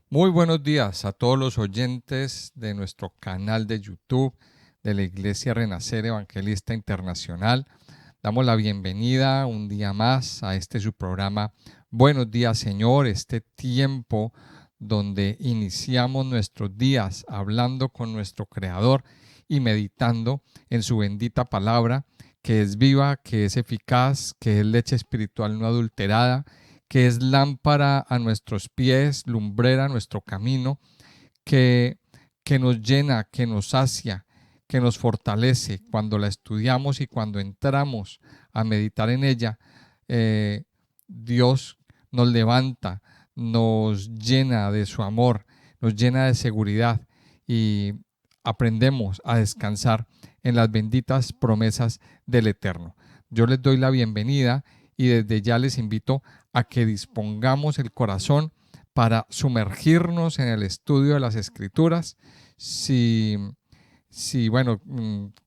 Muy buenos días a todos los oyentes de nuestro canal de YouTube de la Iglesia Renacer Evangelista Internacional. Damos la bienvenida un día más a este su programa Buenos días, Señor, este tiempo donde iniciamos nuestros días hablando con nuestro Creador y meditando en su bendita palabra, que es viva, que es eficaz, que es leche espiritual no adulterada, que es lámpara a nuestros pies, lumbrera a nuestro camino, que, que nos llena, que nos sacia, que nos fortalece cuando la estudiamos y cuando entramos a meditar en ella. eh, Dios nos levanta, nos llena de su amor, nos llena de seguridad y aprendemos a descansar en las benditas promesas del Eterno. Yo les doy la bienvenida y desde ya les invito a que dispongamos el corazón para sumergirnos en el estudio de las Escrituras. Si, bueno,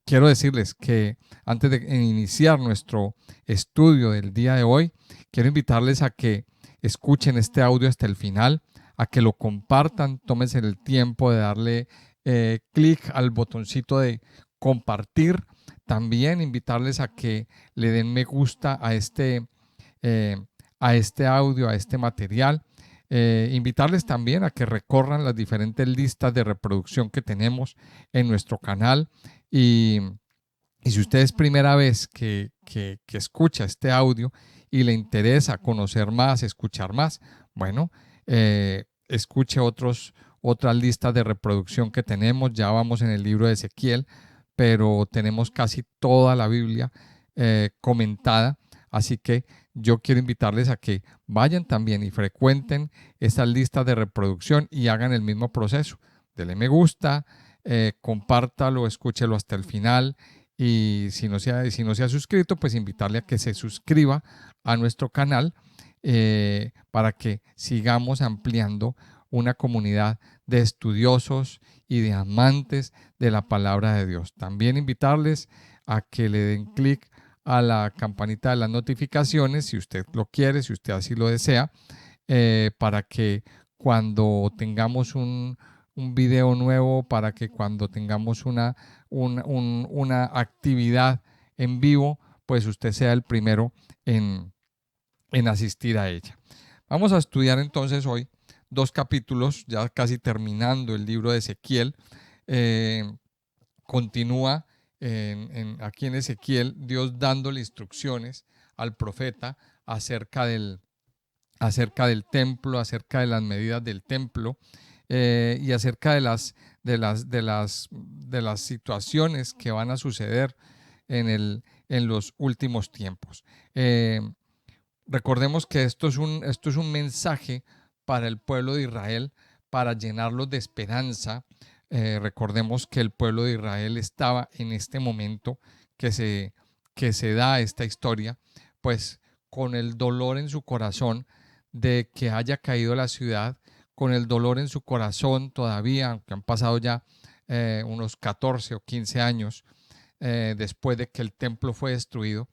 quiero decirles que antes de iniciar nuestro estudio del día de hoy, quiero invitarles a que escuchen este audio hasta el final, a que lo compartan, tómense el tiempo de darle clic al botoncito de compartir. También invitarles a que le den me gusta eh, a este audio, a este material. Invitarles también a que recorran las diferentes listas de reproducción que tenemos en nuestro canal y, si usted es primera vez que escucha este audio y le interesa conocer más, escuchar más, bueno, escuche otras listas de reproducción que tenemos. Ya vamos en el libro de Ezequiel, pero tenemos casi toda la Biblia comentada, así que yo quiero invitarles a que vayan también y frecuenten esas listas de reproducción y hagan el mismo proceso. Dele me gusta, compártalo, escúchelo hasta el final y si no se ha suscrito, pues invitarle a que se suscriba a nuestro canal para que sigamos ampliando una comunidad de estudiosos y de amantes de la palabra de Dios. También invitarles a que le den clic a la campanita de las notificaciones, si usted lo quiere, si usted así lo desea, para que cuando tengamos un video nuevo, para que cuando tengamos una actividad en vivo, pues usted sea el primero en asistir a ella. Vamos a estudiar entonces hoy dos capítulos, ya casi terminando el libro de Ezequiel. Eh, Continúa aquí en Ezequiel, Dios dándole instrucciones al profeta acerca del templo, acerca de las medidas del templo y acerca de las situaciones que van a suceder en los últimos tiempos. Recordemos que esto es un mensaje para el pueblo de Israel, para llenarlos de esperanza. Recordemos que el pueblo de Israel estaba en este momento que se da esta historia, pues con el dolor en su corazón de que haya caído la ciudad, con el dolor en su corazón todavía, aunque han pasado ya unos 14 o 15 años después de que el templo fue destruido.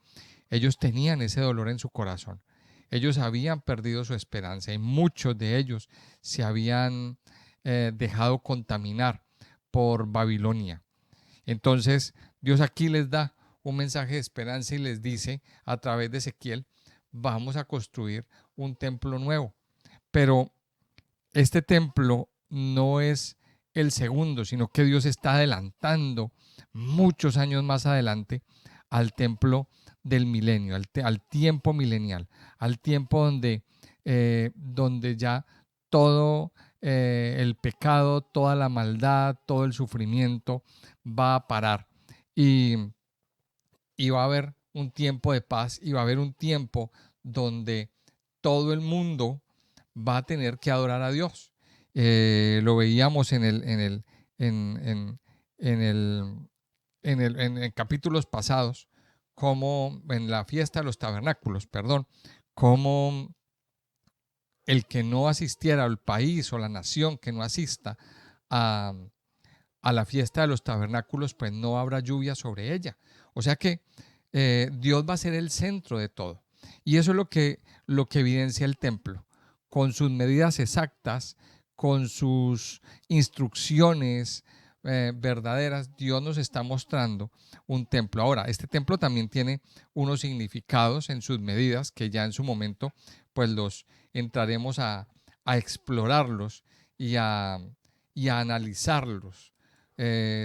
Ellos tenían ese dolor en su corazón. Ellos habían perdido su esperanza y muchos de ellos se habían dejado contaminar por Babilonia. Entonces Dios aquí les da un mensaje de esperanza y les dice a través de Ezequiel: vamos a construir un templo nuevo. Pero este templo no es el segundo, sino que Dios está adelantando muchos años más adelante al templo del milenio, al tiempo milenial, al tiempo donde ya todo el pecado, toda la maldad, todo el sufrimiento va a parar y, y va a haber un tiempo de paz y va a haber un tiempo donde todo el mundo va a tener que adorar a Dios. Lo veíamos en, en, el, en capítulos pasados, como en la fiesta de los tabernáculos, perdón, como el que no asistiera al país o la nación que no asista a, a la fiesta de los tabernáculos, pues no habrá lluvia sobre ella. O sea que Dios va a ser el centro de todo. Y eso es lo que evidencia el templo, con sus medidas exactas, con sus instrucciones verdaderas, Dios nos está mostrando un templo. Ahora, este templo también tiene unos significados en sus medidas que ya en su momento pues los entraremos a explorarlos y a analizarlos.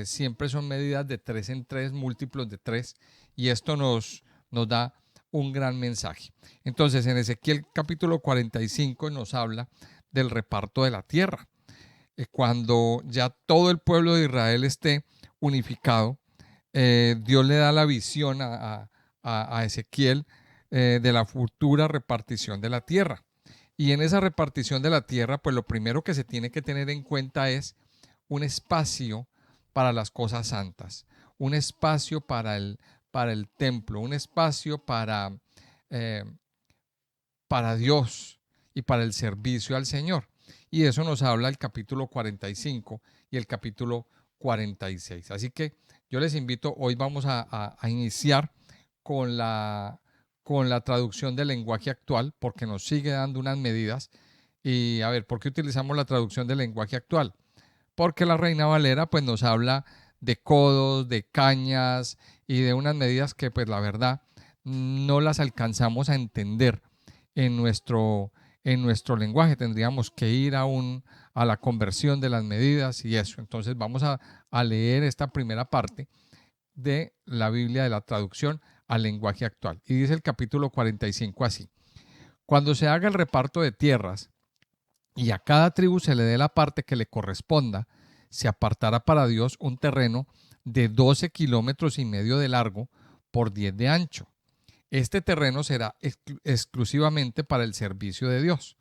Siempre son medidas de 3 en 3, múltiplos de 3, y esto nos da un gran mensaje. Entonces, en Ezequiel capítulo 45 nos habla del reparto de la tierra. Cuando ya todo el pueblo de Israel esté unificado, Dios le da la visión a Ezequiel de la futura repartición de la tierra. Y en esa repartición de la tierra, pues lo primero que se tiene que tener en cuenta es un espacio para las cosas santas, un espacio para el templo, un espacio eh, para Dios y para el servicio al Señor. Y eso nos habla el capítulo 45 y el capítulo 46. Así que yo les invito, hoy vamos a iniciar con la traducción del lenguaje actual, porque nos sigue dando unas medidas. Y a ver, ¿por qué utilizamos la traducción del lenguaje actual? Porque la Reina Valera pues nos habla de codos, de cañas y de unas medidas que pues la verdad no las alcanzamos a entender en nuestro lenguaje. Tendríamos que ir a la conversión de las medidas y eso. Entonces vamos a leer esta primera parte de la Biblia de la traducción al lenguaje actual. Y dice el capítulo 45 así: cuando se haga el reparto de tierras y a cada tribu se le dé la parte que le corresponda, se apartará para Dios un terreno de 12,5 kilómetros de largo por 10 de ancho. Este terreno será exclusivamente para el servicio de Dios.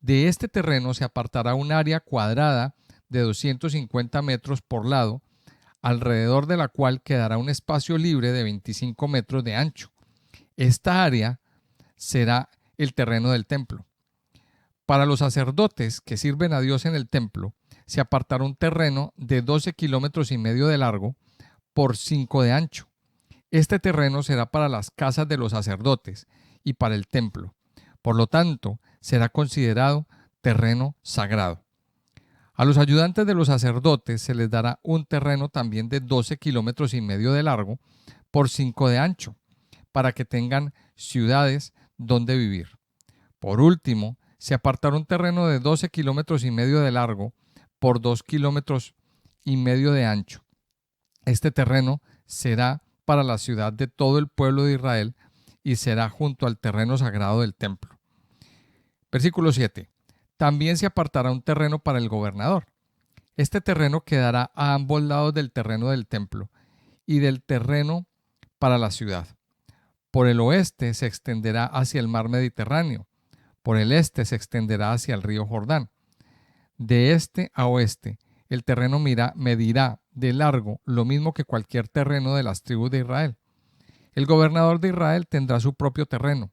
De este terreno se apartará un área cuadrada de 250 metros por lado, alrededor de la cual quedará un espacio libre de 25 metros de ancho. Esta área será el terreno del templo. Para los sacerdotes que sirven a Dios en el templo, se apartará un terreno de 12,5 kilómetros de largo por 5 de ancho. Este terreno será para las casas de los sacerdotes y para el templo. Por lo tanto, será considerado terreno sagrado. A los ayudantes de los sacerdotes se les dará un terreno también de 12,5 kilómetros de largo por 5 de ancho, para que tengan ciudades donde vivir. Por último, se apartará un terreno de 12,5 kilómetros de largo por 2,5 kilómetros de ancho. Este terreno será para la ciudad de todo el pueblo de Israel y será junto al terreno sagrado del templo. Versículo 7. También se apartará un terreno para el gobernador. Este terreno quedará a ambos lados del terreno del templo y del terreno para la ciudad. Por el oeste se extenderá hacia el mar Mediterráneo. Por el este se extenderá hacia el río Jordán. De este a oeste, el terreno medirá de largo lo mismo que cualquier terreno de las tribus de Israel. El gobernador de Israel tendrá su propio terreno,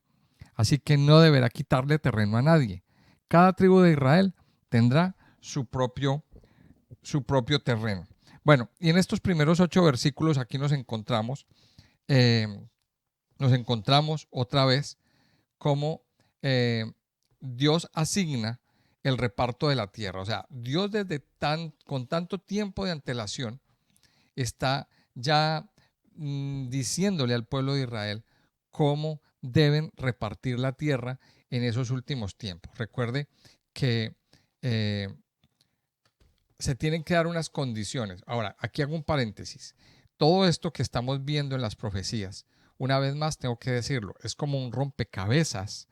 así que no deberá quitarle terreno a nadie. Cada tribu de Israel tendrá su propio terreno. Bueno, y en estos primeros 8 versículos aquí nos encontramos otra vez cómo Dios asigna el reparto de la tierra. O sea, Dios con tanto tiempo de antelación está ya diciéndole al pueblo de Israel cómo deben repartir la tierra en esos últimos tiempos. Recuerde que se tienen que dar unas condiciones. Ahora, aquí hago un paréntesis. Todo esto que estamos viendo en las profecías, una vez más tengo que decirlo, es como un rompecabezas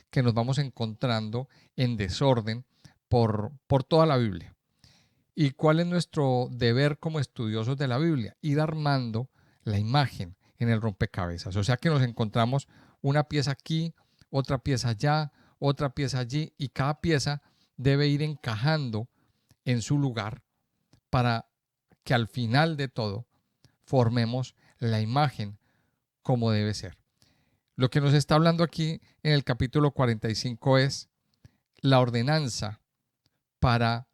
que nos vamos encontrando en desorden por toda la Biblia. ¿Y cuál es nuestro deber como estudiosos de la Biblia? Ir armando la imagen en el rompecabezas. O sea que nos encontramos una pieza aquí, otra pieza allá, otra pieza allí, y cada pieza debe ir encajando en su lugar para que al final de todo formemos la imagen como debe ser. Lo que nos está hablando aquí en el capítulo 45 es la ordenanza para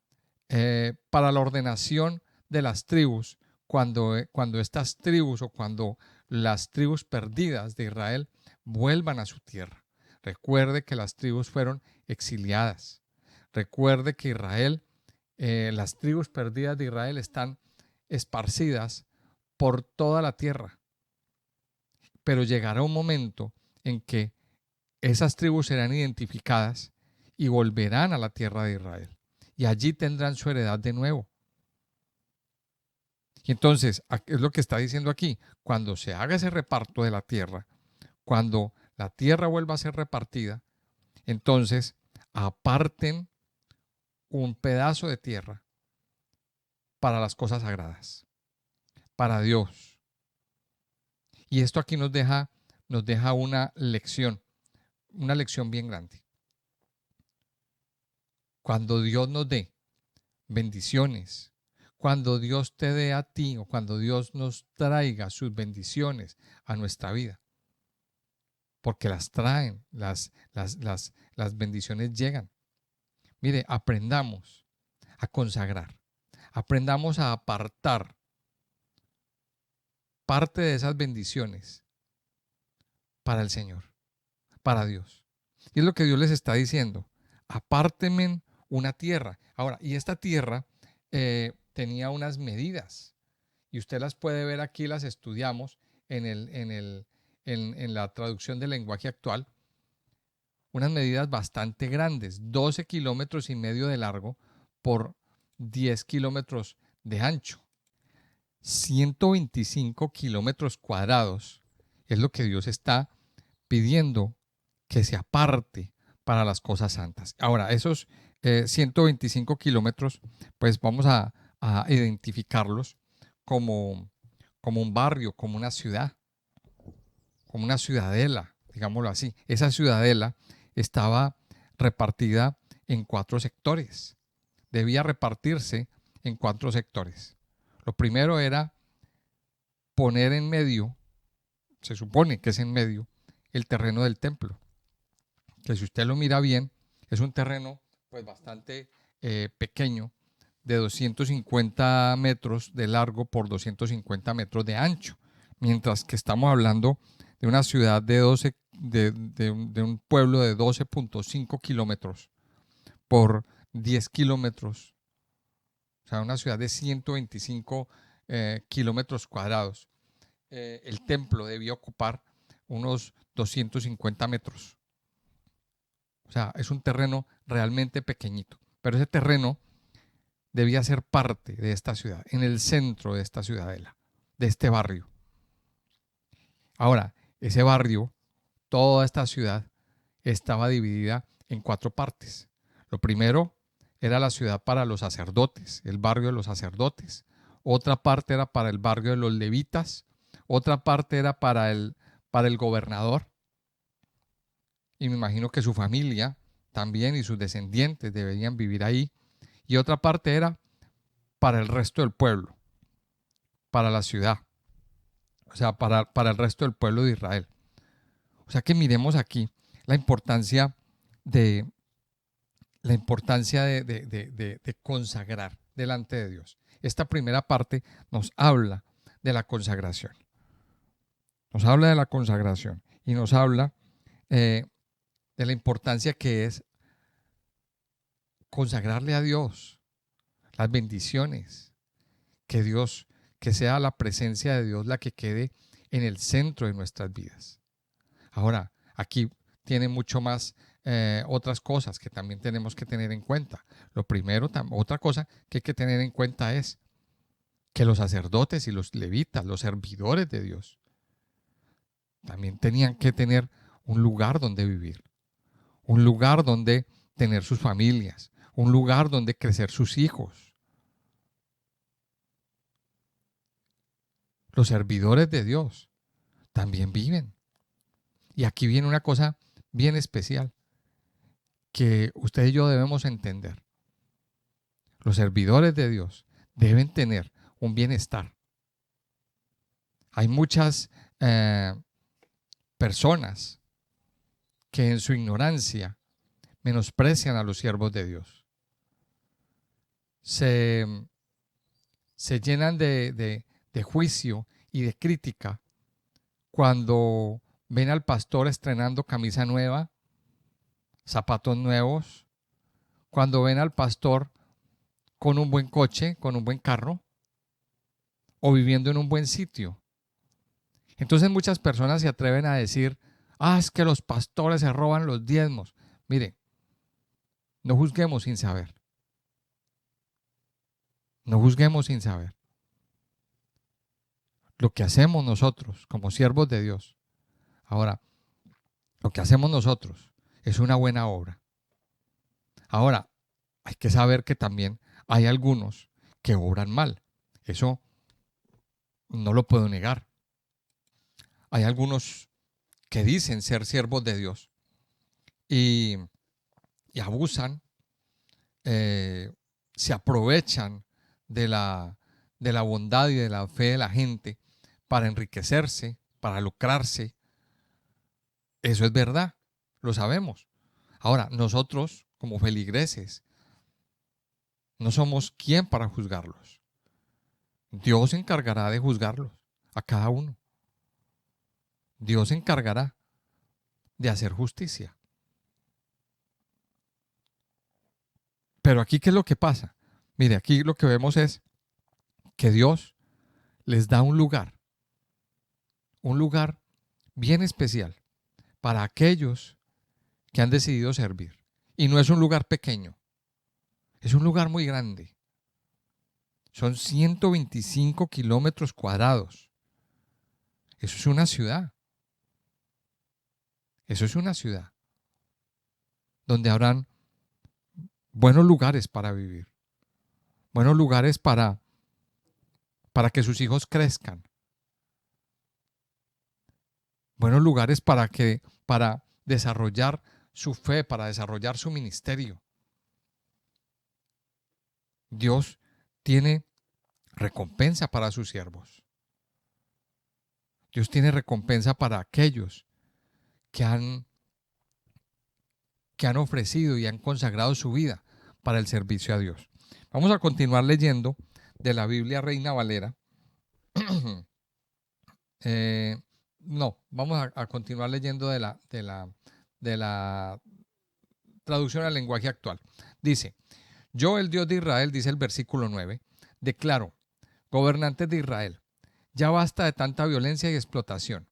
la ordenación de las tribus cuando estas tribus o cuando las tribus perdidas de Israel vuelvan a su tierra. Recuerde que las tribus fueron exiliadas. Recuerde que Israel, las tribus perdidas de Israel están esparcidas por toda la tierra. Pero llegará un momento en que esas tribus serán identificadas y volverán a la tierra de Israel. Y allí tendrán su heredad de nuevo. Y entonces, es lo que está diciendo aquí, cuando se haga ese reparto de la tierra, cuando la tierra vuelva a ser repartida, entonces aparten un pedazo de tierra para las cosas sagradas, para Dios. Y esto aquí nos deja una lección bien grande. Cuando Dios nos dé bendiciones, cuando Dios te dé a ti o cuando Dios nos traiga sus bendiciones a nuestra vida, porque las traen, las bendiciones llegan. Mire, aprendamos a consagrar, aprendamos a apartar parte de esas bendiciones para el Señor, para Dios. Y es lo que Dios les está diciendo, apártenme una tierra. Ahora, y esta tierra tenía unas medidas, y usted las puede ver aquí, las estudiamos en la traducción del lenguaje actual, unas medidas bastante grandes, 12 kilómetros y medio de largo por 10 kilómetros de ancho. 125 kilómetros cuadrados es lo que Dios está pidiendo que se aparte para las cosas santas. Ahora, esos 125 kilómetros, pues vamos a identificarlos como un barrio, como una ciudad, como una ciudadela, digámoslo así. Esa ciudadela estaba repartida en 4 sectores. Debía repartirse en 4 sectores. Lo primero era poner en medio, se supone que es en medio, el terreno del templo. Que si usted lo mira bien, es un terreno pues bastante pequeño, de 250 metros de largo por 250 metros de ancho. Mientras que estamos hablando de una ciudad de un pueblo de 12.5 kilómetros por 10 kilómetros. O sea, una ciudad de 125 kilómetros cuadrados. El templo debía ocupar unos 250 metros. O sea, es un terreno realmente pequeñito. Pero ese terreno debía ser parte de esta ciudad, en el centro de esta ciudadela, de este barrio. Ahora, ese barrio, toda esta ciudad, estaba dividida en 4 partes. Lo primero era la ciudad para los sacerdotes, el barrio de los sacerdotes. Otra parte era para el barrio de los levitas. Otra parte era para el gobernador. Y me imagino que su familia también y sus descendientes deberían vivir ahí. Y otra parte era para el resto del pueblo, para la ciudad. O sea, para el resto del pueblo de Israel. O sea que miremos aquí la importancia de consagrar delante de Dios. Esta primera parte nos habla de la consagración. Nos habla de la consagración y nos habla de la importancia que es consagrarle a Dios las bendiciones, que sea la presencia de Dios la que quede en el centro de nuestras vidas. Ahora, aquí tiene mucho más otras cosas que también tenemos que tener en cuenta. Lo primero, otra cosa que hay que tener en cuenta es que los sacerdotes y los levitas, los servidores de Dios, también tenían que tener un lugar donde vivir, un lugar donde tener sus familias, un lugar donde crecer sus hijos. Los servidores de Dios también viven. Y aquí viene una cosa bien especial que usted y yo debemos entender. Los servidores de Dios deben tener un bienestar. Hay muchas personas que en su ignorancia menosprecian a los siervos de Dios. Se llenan de juicio y de crítica cuando ven al pastor estrenando camisa nueva zapatos nuevos, cuando ven al pastor con un buen coche, con un buen carro, o viviendo en un buen sitio. Entonces muchas personas se atreven a decir, es que los pastores se roban los diezmos. Mire, no juzguemos sin saber. No juzguemos sin saber. Lo que hacemos nosotros como siervos de Dios. Ahora, lo que hacemos nosotros es una buena obra. Ahora, hay que saber que también hay algunos que obran mal. Eso no lo puedo negar. Hay algunos que dicen ser siervos de Dios y abusan, se aprovechan de la bondad y de la fe de la gente para enriquecerse, para lucrarse. Eso es verdad, lo sabemos. Ahora, nosotros como feligreses no somos quien para juzgarlos. Dios se encargará de juzgarlos a cada uno. Dios se encargará de hacer justicia. Pero aquí, ¿qué es lo que pasa? Mire, aquí lo que vemos es que Dios les da un lugar bien especial para aquellos que han decidido servir. Y no es un lugar pequeño, es un lugar muy grande. Son 125 kilómetros cuadrados. Eso es una ciudad. Eso es una ciudad donde habrán buenos lugares para vivir, buenos lugares para que sus hijos crezcan, buenos lugares para desarrollar su fe, para desarrollar su ministerio. Dios tiene recompensa para sus siervos. Dios tiene recompensa para aquellos que han ofrecido y han consagrado su vida para el servicio a Dios. Vamos a continuar leyendo de la Biblia Reina Valera. Vamos a continuar leyendo de la traducción al lenguaje actual. Dice, yo, el Dios de Israel, dice el versículo 9, declaro, gobernantes de Israel, ya basta de tanta violencia y explotación.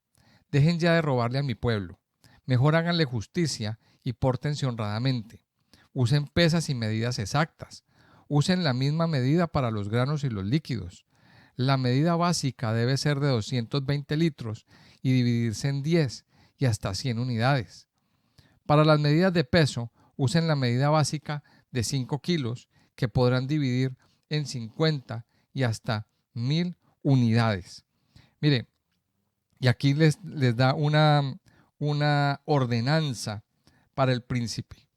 Dejen ya de robarle a mi pueblo. Mejor háganle justicia y pórtense honradamente. Usen pesas y medidas exactas. Usen la misma medida para los granos y los líquidos. La medida básica debe ser de 220 litros y dividirse en 10 y hasta 100 unidades. Para las medidas de peso, usen la medida básica de 5 kilos que podrán dividir en 50 y hasta 1000 unidades. Mire, y aquí les da una ordenanza para el príncipe,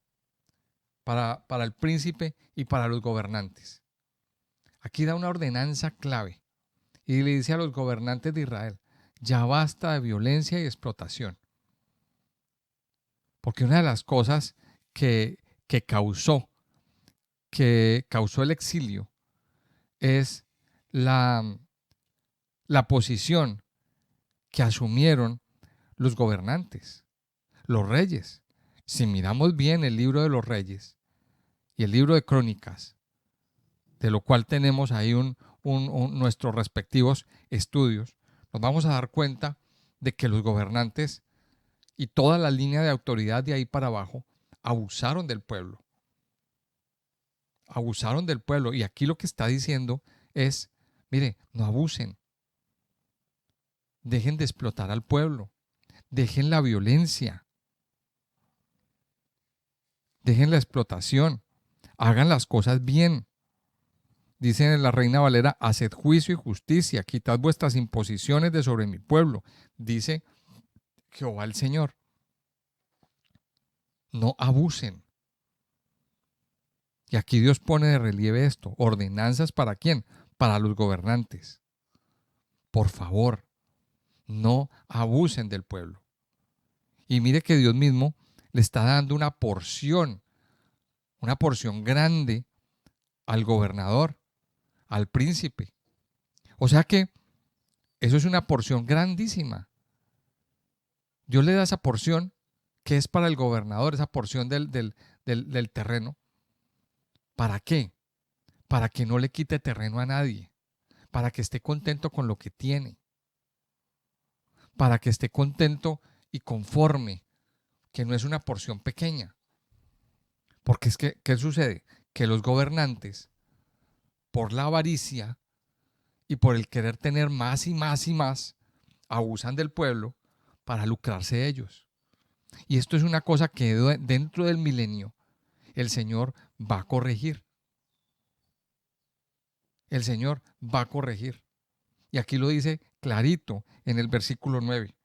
para el príncipe y para los gobernantes. Aquí da una ordenanza clave y le dice a los gobernantes de Israel, ya basta de violencia y explotación. Porque una de las cosas que causó el exilio es la posición que asumieron los gobernantes, los reyes. Si miramos bien el libro de los reyes y el libro de crónicas, de lo cual tenemos ahí nuestros respectivos estudios, nos vamos a dar cuenta de que los gobernantes y toda la línea de autoridad de ahí para abajo abusaron del pueblo. Abusaron del pueblo. Y aquí lo que está diciendo es, mire, no abusen. Dejen de explotar al pueblo. Dejen la violencia. Dejen la explotación. Hagan las cosas bien. Dice en la Reina Valera, haced juicio y justicia, quitad vuestras imposiciones de sobre mi pueblo. Dice Jehová el Señor. No abusen. Y aquí Dios pone de relieve esto. Ordenanzas ¿para quién? Para los gobernantes. Por favor, no abusen del pueblo. Y mire que Dios mismo le está dando una porción grande al gobernador, al príncipe. O sea que eso es una porción grandísima. Dios le da esa porción ¿Qué es para el gobernador esa porción del terreno? ¿Para qué? Para que no le quite terreno a nadie, para que esté contento con lo que tiene, para que esté contento y conforme, que no es una porción pequeña. Porque es que, ¿qué sucede? Que los gobernantes, por la avaricia y por el querer tener más y más y más, abusan del pueblo para lucrarse ellos. Y esto es una cosa que dentro del milenio el Señor va a corregir. El Señor va a corregir. Y aquí lo dice clarito en el versículo 9.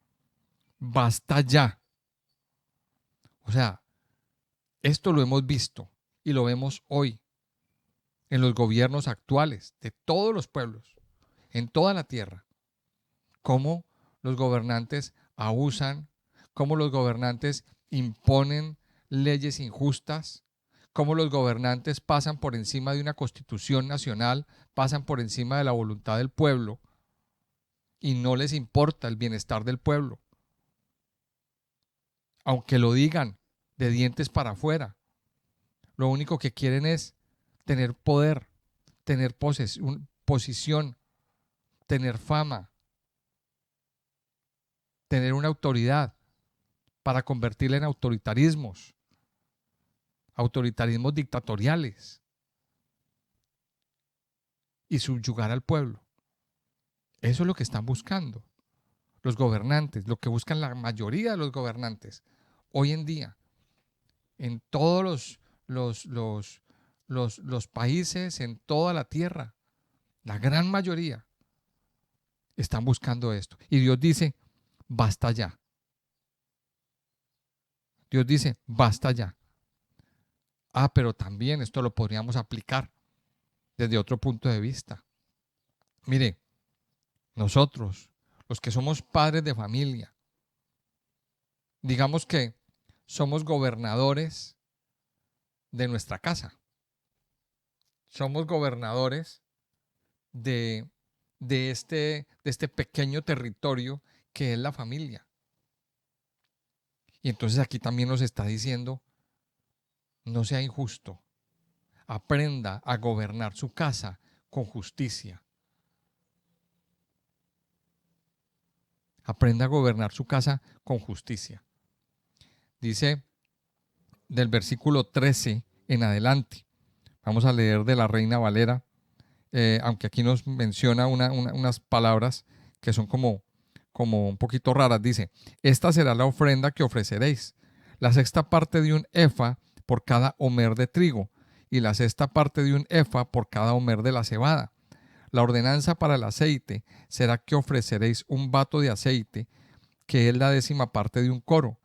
Basta ya. O sea, esto lo hemos visto y lo vemos hoy en los gobiernos actuales de todos los pueblos, en toda la tierra. Cómo los gobernantes abusan, cómo los gobernantes imponen leyes injustas, cómo los gobernantes pasan por encima de una constitución nacional, pasan por encima de la voluntad del pueblo y no les importa el bienestar del pueblo. Aunque lo digan de dientes para afuera, lo único que quieren es tener poder, tener posición, tener fama, tener una autoridad para convertirla en autoritarismos dictatoriales y subyugar al pueblo. Eso es lo que están buscando los gobernantes, lo que buscan la mayoría de los gobernantes hoy en día, en todos los países, en toda la tierra, la gran mayoría están buscando esto. Y Dios dice, basta ya. Dios dice, basta ya. Pero también esto lo podríamos aplicar desde otro punto de vista. Mire, nosotros, los que somos padres de familia, digamos que somos gobernadores de nuestra casa. Somos gobernadores de este pequeño territorio que es la familia. Y entonces aquí también nos está diciendo, no sea injusto, aprenda a gobernar su casa con justicia. Aprenda a gobernar su casa con justicia. Dice del versículo 13 en adelante. Vamos a leer de la Reina Valera, aunque aquí nos menciona unas palabras que son como un poquito raras. Dice, esta será la ofrenda que ofreceréis, la sexta parte de un efa por cada homer de trigo y la sexta parte de un efa por cada homer de la cebada. La ordenanza para el aceite será que ofreceréis un bato de aceite, que es la décima parte de un coro.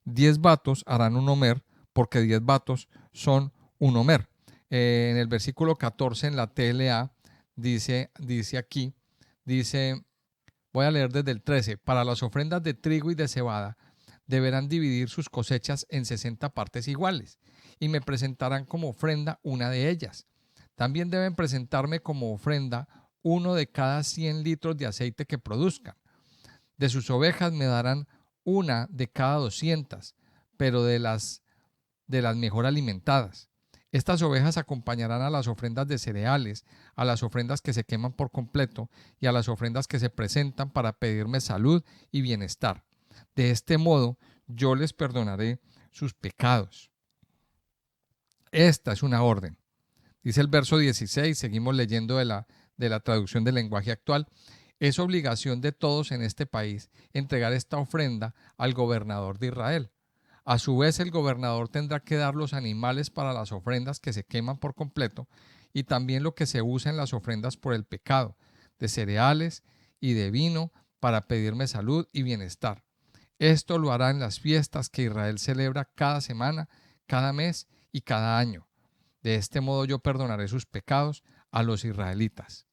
10 batos harán un homer, porque 10 batos son un homer. En el versículo 14 en la TLA dice aquí, voy a leer desde el 13, para las ofrendas de trigo y de cebada deberán dividir sus cosechas en 60 partes iguales y me presentarán como ofrenda una de ellas. También deben presentarme como ofrenda uno de cada 100 litros de aceite que produzcan. De sus ovejas me darán una de cada 200, pero de las mejor alimentadas. Estas ovejas acompañarán a las ofrendas de cereales, a las ofrendas que se queman por completo y a las ofrendas que se presentan para pedirme salud y bienestar. De este modo yo les perdonaré sus pecados. Esta es una orden. Dice el verso 16, seguimos leyendo de la traducción del lenguaje actual. Es obligación de todos en este país entregar esta ofrenda al gobernador de Israel. A su vez, el gobernador tendrá que dar los animales para las ofrendas que se queman por completo y también lo que se usa en las ofrendas por el pecado, de cereales y de vino para pedirme salud y bienestar. Esto lo hará en las fiestas que Israel celebra cada semana, cada mes y cada año. De este modo yo perdonaré sus pecados a los israelitas.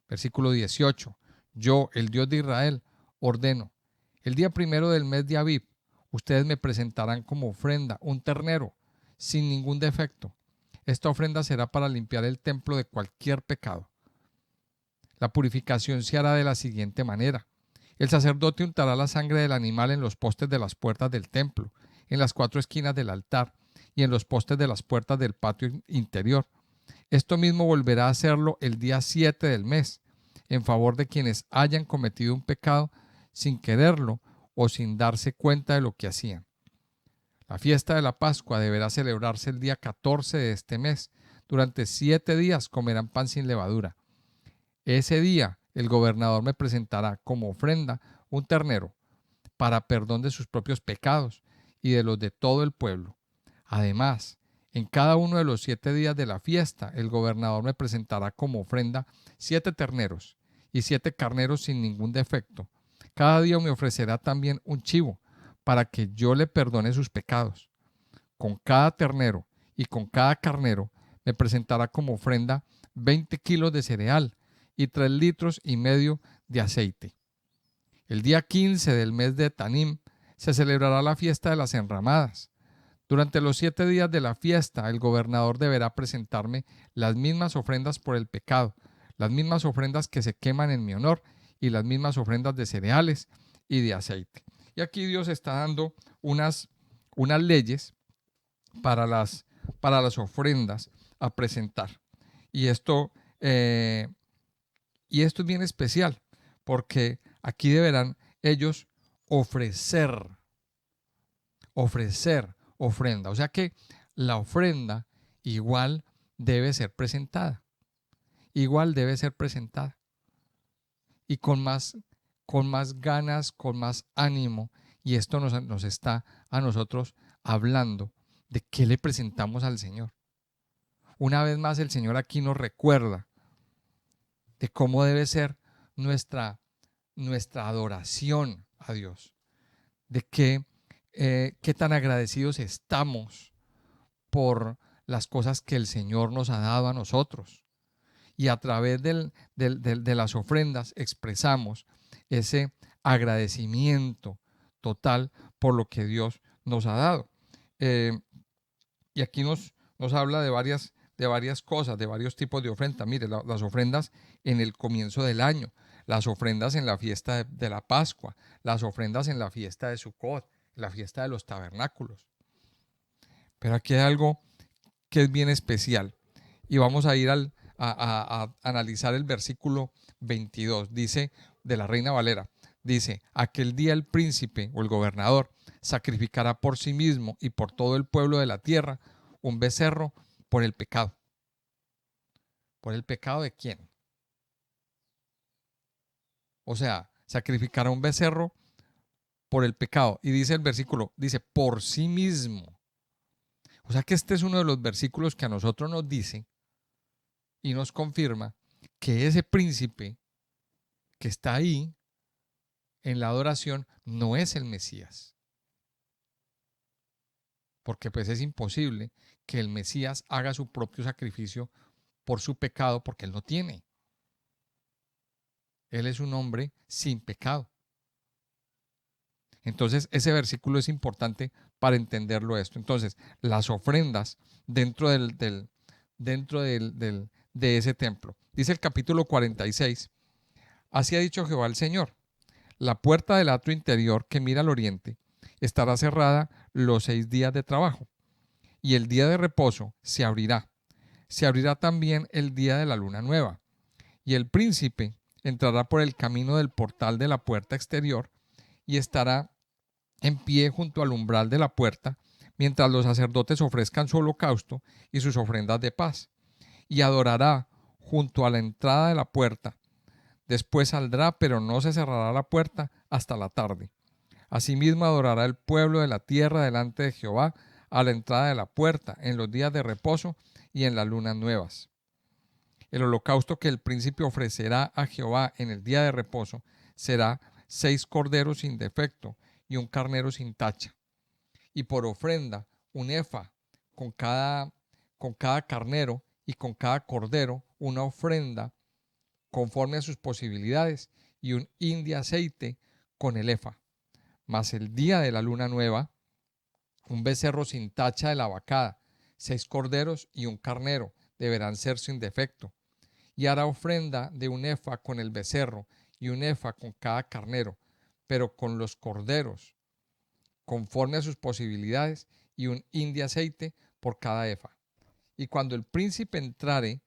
Versículo 18. Yo, el Dios de Israel, ordeno. El día primero del mes de Abib, ustedes me presentarán como ofrenda un ternero, sin ningún defecto. Esta ofrenda será para limpiar el templo de cualquier pecado. La purificación se hará de la siguiente manera. El sacerdote untará la sangre del animal en los postes de las puertas del templo, en las 4 esquinas del altar y en los postes de las puertas del patio interior. Esto mismo volverá a hacerlo el día 7 del mes, en favor de quienes hayan cometido un pecado sin quererlo o sin darse cuenta de lo que hacían. La fiesta de la Pascua deberá celebrarse el día 14 de este mes. Durante 7 días comerán pan sin levadura. Ese día el gobernador me presentará como ofrenda un ternero para perdón de sus propios pecados y de los de todo el pueblo. Además, en cada uno de los 7 días de la fiesta, el gobernador me presentará como ofrenda 7 terneros y 7 carneros sin ningún defecto. Cada día me ofrecerá también un chivo para que yo le perdone sus pecados. Con cada ternero y con cada carnero me presentará como ofrenda 20 kilos de cereal y 3,5 litros de aceite. El día 15 del mes de Tanim se celebrará la fiesta de las enramadas. Durante los 7 días de la fiesta, el gobernador deberá presentarme las mismas ofrendas por el pecado, las mismas ofrendas que se queman en mi honor y las mismas ofrendas de cereales y de aceite. Y aquí Dios está dando unas leyes para las ofrendas a presentar. Y esto es bien especial, porque aquí deberán ellos ofrecer ofrenda. O sea que la ofrenda igual debe ser presentada. Igual debe ser presentada. Y con más ganas, con más ánimo. Y esto nos está a nosotros hablando de qué le presentamos al Señor. Una vez más el Señor aquí nos recuerda de cómo debe ser nuestra adoración a Dios, de qué tan agradecidos estamos por las cosas que el Señor nos ha dado a nosotros. Y a través de las ofrendas expresamos ese agradecimiento total por lo que Dios nos ha dado. Y aquí nos habla de varias cosas, de varios tipos de ofrendas. Mire, las ofrendas en el comienzo del año, las ofrendas en la fiesta de la Pascua, las ofrendas en la fiesta de Sukkot, la fiesta de los tabernáculos. Pero aquí hay algo que es bien especial y vamos a ir a analizar el versículo 22. Dice, de la Reina Valera, dice: aquel día el príncipe o el gobernador sacrificará por sí mismo y por todo el pueblo de la tierra un becerro por el pecado. ¿Por el pecado de quién? O sea, sacrificará un becerro por el pecado. Y dice el versículo, dice, por sí mismo. O sea que este es uno de los versículos que a nosotros nos dice y nos confirma que ese príncipe que está ahí en la adoración no es el Mesías. Porque pues es imposible que el Mesías haga su propio sacrificio por su pecado, porque él no tiene. Él es un hombre sin pecado. Entonces ese versículo es importante para entenderlo esto. Entonces las ofrendas dentro de ese templo. Dice el capítulo 46, así ha dicho Jehová el Señor: la puerta del atrio interior que mira al oriente estará cerrada los 6 días de trabajo, y el día de reposo se abrirá. Se abrirá también el día de la luna nueva, y el príncipe entrará por el camino del portal de la puerta exterior y estará en pie junto al umbral de la puerta, mientras los sacerdotes ofrezcan su holocausto y sus ofrendas de paz, y adorará junto a la entrada de la puerta. Después saldrá, pero no se cerrará la puerta hasta la tarde. Asimismo adorará el pueblo de la tierra delante de Jehová a la entrada de la puerta, en los días de reposo y en las lunas nuevas. El holocausto que el príncipe ofrecerá a Jehová en el día de reposo será 6 corderos sin defecto y un carnero sin tacha. Y por ofrenda, un efa con cada carnero y con cada cordero, una ofrenda conforme a sus posibilidades, y un hin de aceite con el efa. Mas el día de la luna nueva, un becerro sin tacha de la vacada, 6 corderos y un carnero deberán ser sin defecto. Y hará ofrenda de un efa con el becerro y un efa con cada carnero, pero con los corderos, conforme a sus posibilidades, y un hin de aceite por cada efa. Y cuando el príncipe entrare,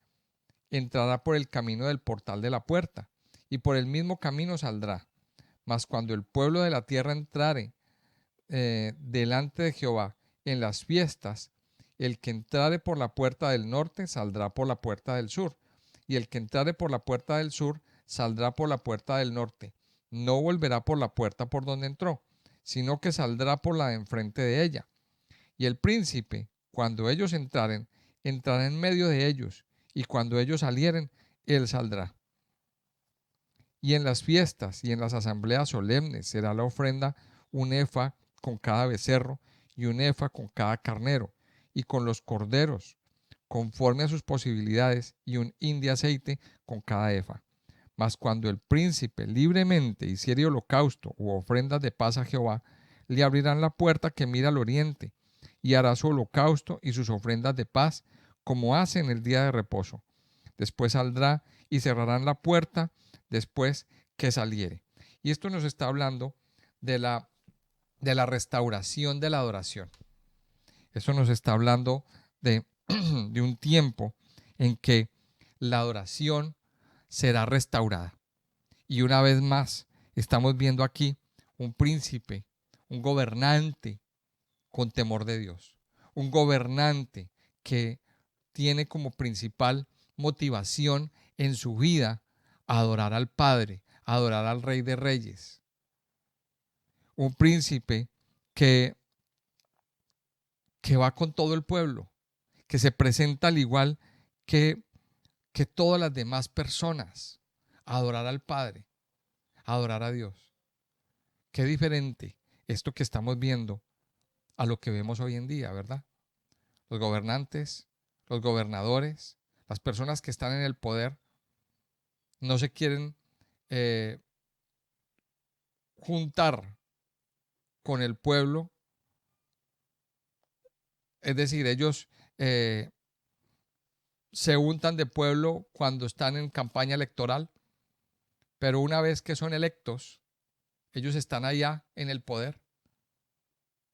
entrará por el camino del portal de la puerta, y por el mismo camino saldrá. Mas cuando el pueblo de la tierra entrare delante de Jehová en las fiestas, el que entrare por la puerta del norte saldrá por la puerta del sur, y el que entrare por la puerta del sur saldrá por la puerta del norte. No volverá por la puerta por donde entró, sino que saldrá por la de enfrente de ella. Y el príncipe, cuando ellos entraren, entrará en medio de ellos, y cuando ellos salieren, él saldrá. Y en las fiestas y en las asambleas solemnes será la ofrenda un efa con cada becerro y un efa con cada carnero, y con los corderos, conforme a sus posibilidades, y un hin de aceite con cada efa. Mas cuando el príncipe libremente hiciere holocausto u ofrendas de paz a Jehová, le abrirán la puerta que mira al oriente, y hará su holocausto y sus ofrendas de paz, como hace en el día de reposo. Después saldrá y cerrarán la puerta después que saliere. Y esto nos está hablando de la restauración de la adoración. Eso nos está hablando de un tiempo en que la adoración será restaurada. Y una vez más, estamos viendo aquí un príncipe, un gobernante con temor de Dios. Un gobernante que tiene como principal motivación en su vida adorar al Padre, adorar al Rey de Reyes. Un príncipe que va con todo el pueblo, que se presenta al igual que todas las demás personas, a adorar al Padre, a adorar a Dios. Qué diferente esto que estamos viendo a lo que vemos hoy en día, ¿verdad? Los gobernantes, los gobernadores, las personas que están en el poder, no se quieren juntar con el pueblo. Es decir, ellos se untan de pueblo cuando están en campaña electoral, pero una vez que son electos, ellos están allá en el poder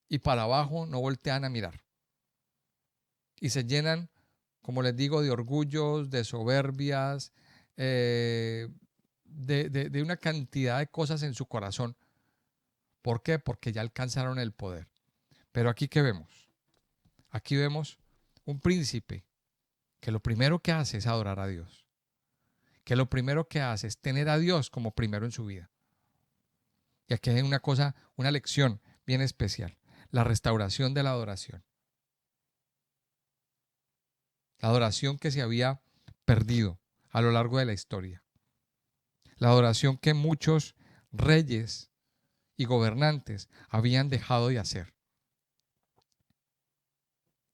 y para abajo no voltean a mirar. Y se llenan, como les digo, de orgullos, de soberbias, de una cantidad de cosas en su corazón. ¿Por qué? Porque ya alcanzaron el poder. Pero aquí, ¿qué vemos? Aquí vemos un príncipe que lo primero que hace es adorar a Dios. Que lo primero que hace es tener a Dios como primero en su vida. Y aquí hay una cosa, una lección bien especial. La restauración de la adoración. La adoración que se había perdido a lo largo de la historia. La adoración que muchos reyes y gobernantes habían dejado de hacer.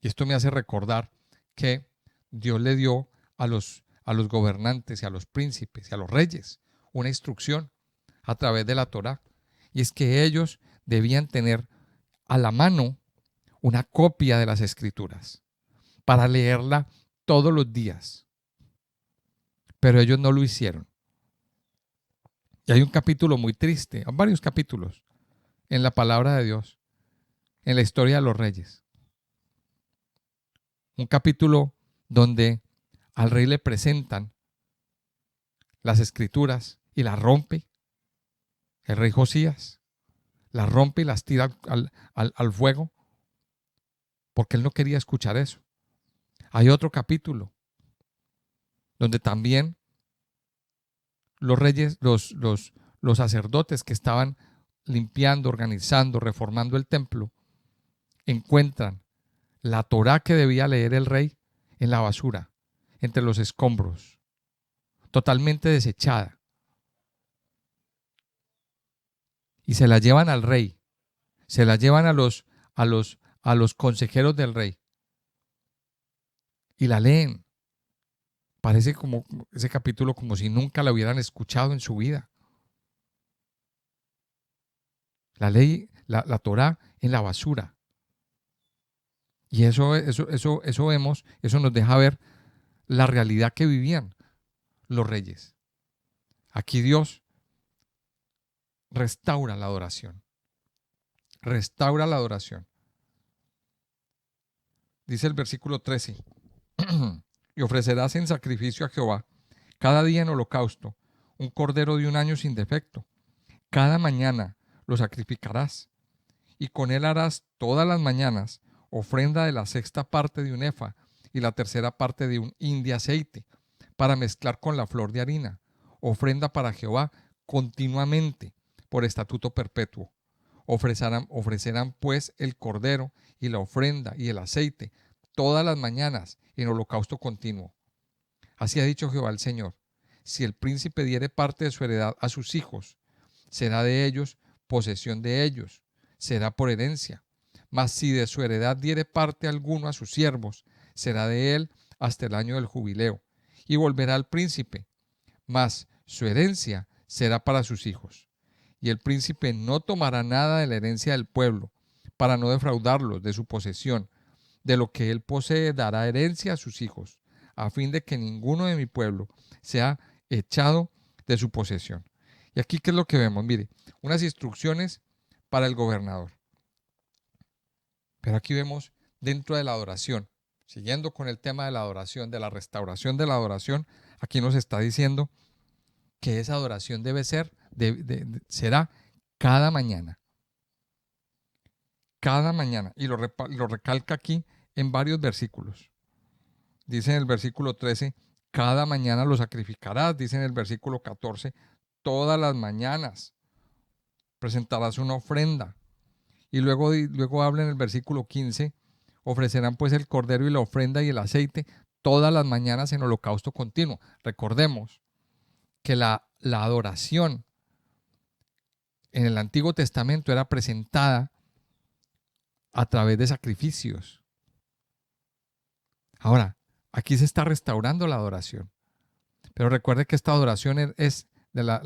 Y esto me hace recordar que Dios le dio a los gobernantes y a los príncipes y a los reyes una instrucción a través de la Torá. Y es que ellos debían tener a la mano una copia de las Escrituras para leerla todos los días. Pero ellos no lo hicieron. Y hay un capítulo muy triste, varios capítulos en la palabra de Dios, en la historia de los reyes. Un capítulo donde al rey le presentan las Escrituras y las rompe. El rey Josías las rompe y las tira al fuego porque él no quería escuchar eso. Hay otro capítulo donde también los reyes, los sacerdotes que estaban limpiando, organizando, reformando el templo, encuentran la Torá que debía leer el rey en la basura, entre los escombros, totalmente desechada. Y se la llevan al rey, se la llevan a los consejeros del rey y la leen. Parece como ese capítulo como si nunca la hubieran escuchado en su vida. La ley, la Torá en la basura. Y eso vemos, eso nos deja ver la realidad que vivían los reyes. Aquí Dios restaura la adoración. Restaura la adoración. Dice el versículo 13. Y ofrecerás en sacrificio a Jehová cada día en holocausto un cordero de un año sin defecto. Cada mañana lo sacrificarás, y con él harás todas las mañanas ofrenda de la sexta parte de un efa y la tercera parte de un hin de aceite, para mezclar con la flor de harina, ofrenda para Jehová continuamente, por estatuto perpetuo. Ofrecerán pues el cordero y la ofrenda y el aceite todas las mañanas en holocausto continuo. Así ha dicho Jehová el Señor: si el príncipe diere parte de su heredad a sus hijos, será de ellos posesión de ellos, será por herencia. Mas si de su heredad diere parte alguno a sus siervos, será de él hasta el año del jubileo, y volverá al príncipe, mas su herencia será para sus hijos. Y el príncipe no tomará nada de la herencia del pueblo, para no defraudarlos de su posesión. De lo que él posee dará herencia a sus hijos, a fin de que ninguno de mi pueblo sea echado de su posesión. Y aquí, ¿qué es lo que vemos? Mire, unas instrucciones para el gobernador. Pero aquí vemos dentro de la adoración, siguiendo con el tema de la adoración, de la restauración de la adoración, aquí nos está diciendo que esa adoración debe ser, será cada mañana. Cada mañana. Y lo recalca aquí en varios versículos. Dice en el versículo 13, cada mañana lo sacrificarás. Dice en el versículo 14, todas las mañanas presentarás una ofrenda. Y luego habla en el versículo 15, ofrecerán pues el cordero y la ofrenda y el aceite todas las mañanas en holocausto continuo. Recordemos que la adoración en el Antiguo Testamento era presentada a través de sacrificios. Ahora, aquí se está restaurando la adoración. Pero recuerde que esta adoración es de la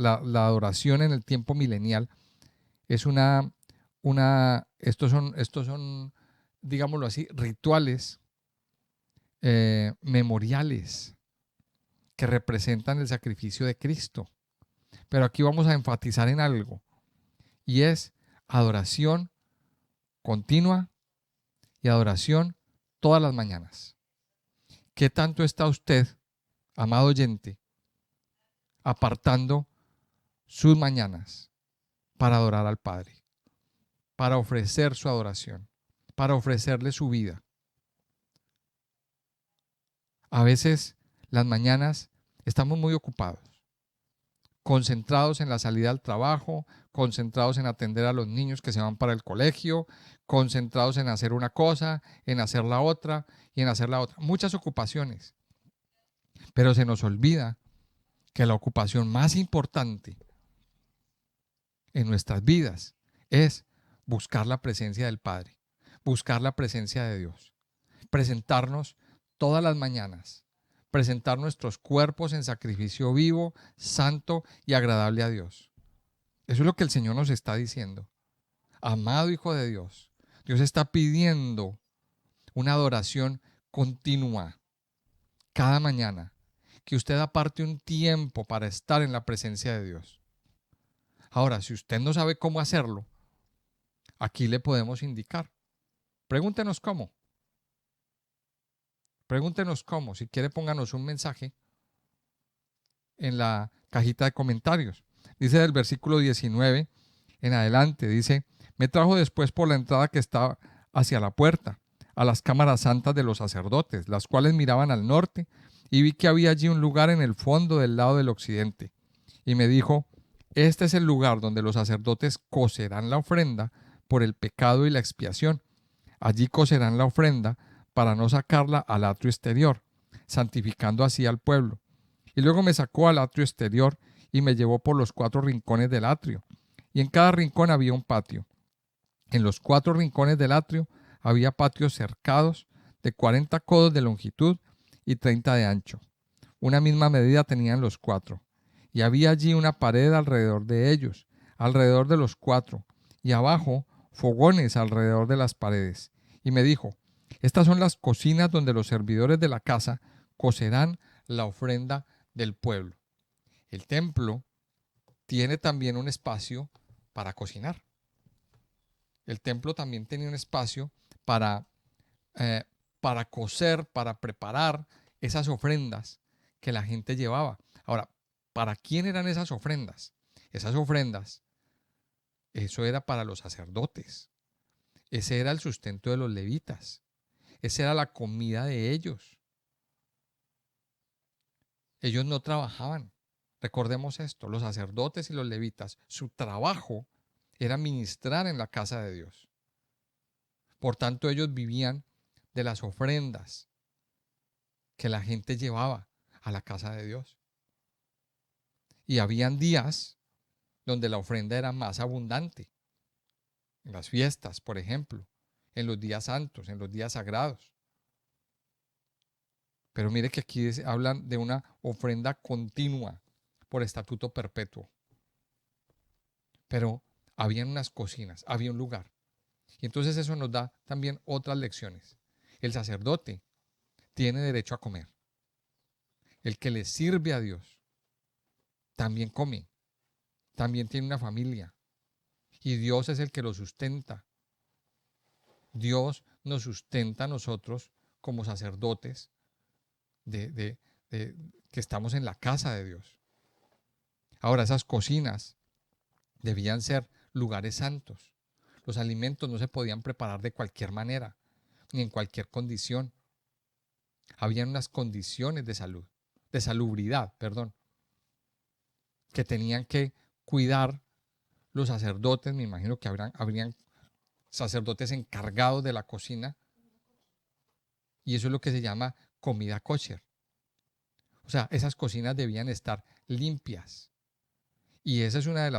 adoración en el tiempo milenial. Es estos son, digámoslo así, rituales memoriales que representan el sacrificio de Cristo. Pero aquí vamos a enfatizar en algo, y es adoración continua y adoración todas las mañanas. ¿Qué tanto está usted, amado oyente, apartando sus mañanas para adorar al Padre, para ofrecer su adoración, para ofrecerle su vida? A veces las mañanas estamos muy ocupados, concentrados en la salida al trabajo, concentrados en atender a los niños que se van para el colegio, concentrados en hacer una cosa, en hacer la otra y en hacer la otra. Muchas ocupaciones. Pero se nos olvida que la ocupación más importante en nuestras vidas es buscar la presencia del Padre, buscar la presencia de Dios, presentarnos todas las mañanas, presentar nuestros cuerpos en sacrificio vivo, santo y agradable a Dios. Eso es lo que el Señor nos está diciendo. Amado Hijo de Dios, Dios está pidiendo una adoración continua cada mañana, que usted aparte un tiempo para estar en la presencia de Dios. Ahora, si usted no sabe cómo hacerlo, aquí le podemos indicar. Pregúntenos cómo. Pregúntenos cómo. Si quiere, pónganos un mensaje en la cajita de comentarios. Dice del versículo 19 en adelante, dice: me trajo después por la entrada que estaba hacia la puerta, a las cámaras santas de los sacerdotes, las cuales miraban al norte, y vi que había allí un lugar en el fondo del lado del occidente. Y me dijo: este es el lugar donde los sacerdotes cocerán la ofrenda por el pecado y la expiación. Allí cocerán la ofrenda para no sacarla al atrio exterior, santificando así al pueblo. Y luego me sacó al atrio exterior y me llevó por los 4 rincones del atrio. Y en cada rincón había un patio. En los 4 rincones del atrio había patios cercados de 40 codos de longitud y 30 de ancho. Una misma medida tenían los 4. Y había allí una pared alrededor de ellos, alrededor de los 4, y abajo fogones alrededor de las paredes. Y me dijo: estas son las cocinas donde los servidores de la casa cocerán la ofrenda del pueblo. El templo tiene también un espacio para cocinar. El templo también tenía un espacio para, eh, para cocer, para preparar esas ofrendas que la gente llevaba. Ahora, ¿para quién eran esas ofrendas? Esas ofrendas, eso era para los sacerdotes. Ese era el sustento de los levitas. Esa era la comida de ellos. Ellos no trabajaban. Recordemos esto, los sacerdotes y los levitas, su trabajo era ministrar en la casa de Dios. Por tanto, ellos vivían de las ofrendas que la gente llevaba a la casa de Dios. Y habían días donde la ofrenda era más abundante. En las fiestas, por ejemplo, en los días santos, en los días sagrados. Pero mire que aquí hablan de una ofrenda continua por estatuto perpetuo. Pero habían unas cocinas, había un lugar. Y entonces eso nos da también otras lecciones. El sacerdote tiene derecho a comer. El que le sirve a Dios también come, también tiene una familia. Y Dios es el que lo sustenta. Dios nos sustenta a nosotros como sacerdotes que estamos en la casa de Dios. Ahora, esas cocinas debían ser lugares santos. Los alimentos no se podían preparar de cualquier manera, ni en cualquier condición. Habían unas condiciones de salud, de salubridad, perdón, que tenían que cuidar los sacerdotes. Me imagino que habrían sacerdotes encargados de la cocina, y eso es lo que se llama comida kosher. O sea, esas cocinas debían estar limpias. Y esa es una de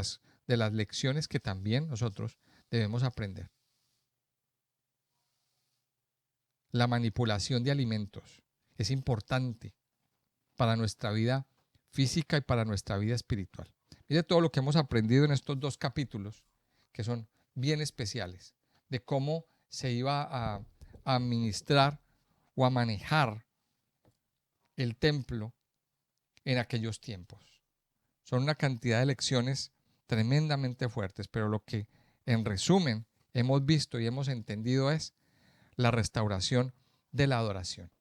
las lecciones que también nosotros debemos aprender. La manipulación de alimentos es importante para nuestra vida física y para nuestra vida espiritual. Mire todo lo que hemos aprendido en estos 2 capítulos, que son bien especiales, de cómo se iba a administrar o a manejar el templo en aquellos tiempos. Son una cantidad de lecciones tremendamente fuertes, pero lo que en resumen hemos visto y hemos entendido es la restauración de la adoración.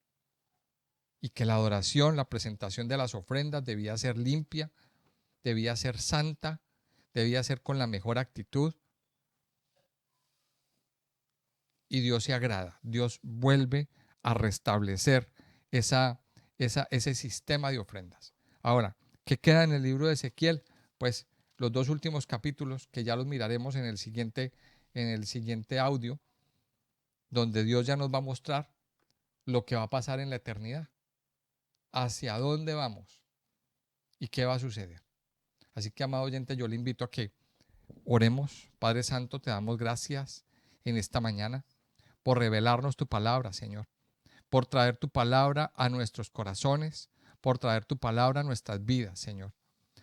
Y que la adoración, la presentación de las ofrendas debía ser limpia, debía ser santa, debía ser con la mejor actitud. Y Dios se agrada, Dios vuelve a restablecer ese sistema de ofrendas. Ahora, ¿qué queda en el libro de Ezequiel? Pues los 2 últimos capítulos, que ya los miraremos en el siguiente audio, donde Dios ya nos va a mostrar lo que va a pasar en la eternidad, hacia dónde vamos y qué va a suceder. Así que, amado oyente, yo le invito a que oremos. Padre Santo, te damos gracias en esta mañana por revelarnos tu palabra, Señor, por traer tu palabra a nuestros corazones, por traer tu palabra a nuestras vidas, Señor,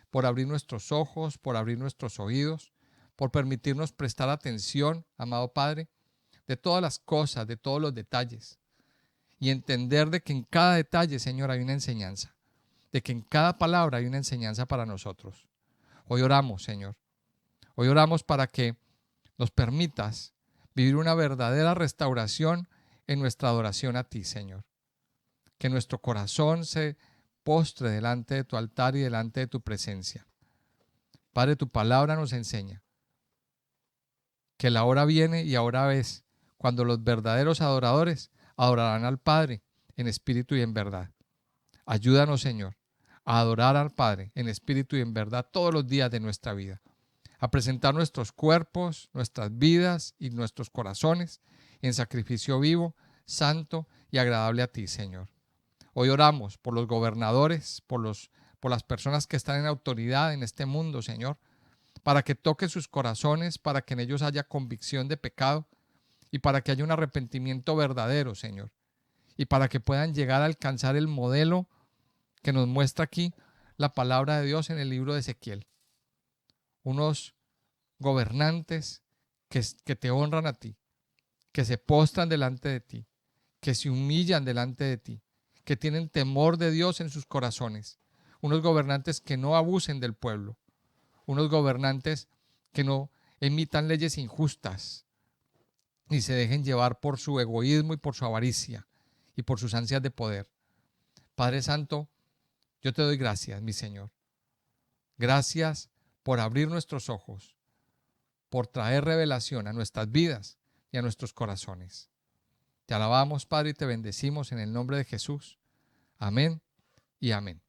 por abrir nuestros ojos, por abrir nuestros oídos, por permitirnos prestar atención, amado Padre, de todas las cosas, de todos los detalles, y entender de que en cada detalle, Señor, hay una enseñanza, de que en cada palabra hay una enseñanza para nosotros. Hoy oramos, Señor. Hoy oramos para que nos permitas vivir una verdadera restauración en nuestra adoración a ti, Señor. Que nuestro corazón se postre delante de tu altar y delante de tu presencia. Padre, tu palabra nos enseña que la hora viene y ahora es cuando los verdaderos adoradores adorarán al Padre en espíritu y en verdad. Ayúdanos, Señor, a adorar al Padre en espíritu y en verdad todos los días de nuestra vida, a presentar nuestros cuerpos, nuestras vidas y nuestros corazones en sacrificio vivo, santo y agradable a ti, Señor. Hoy oramos por los gobernadores, por las personas que están en autoridad en este mundo, Señor, para que toque sus corazones, para que en ellos haya convicción de pecado y para que haya un arrepentimiento verdadero, Señor, y para que puedan llegar a alcanzar el modelo que nos muestra aquí la palabra de Dios en el libro de Ezequiel. Unos gobernantes que te honran a ti, que se postran delante de ti, que se humillan delante de ti, que tienen temor de Dios en sus corazones. Unos gobernantes que no abusen del pueblo. Unos gobernantes que no emitan leyes injustas ni se dejen llevar por su egoísmo y por su avaricia y por sus ansias de poder. Padre Santo, yo te doy gracias, mi Señor. Gracias por abrir nuestros ojos, por traer revelación a nuestras vidas y a nuestros corazones. Te alabamos, Padre, y te bendecimos en el nombre de Jesús. Amén y amén.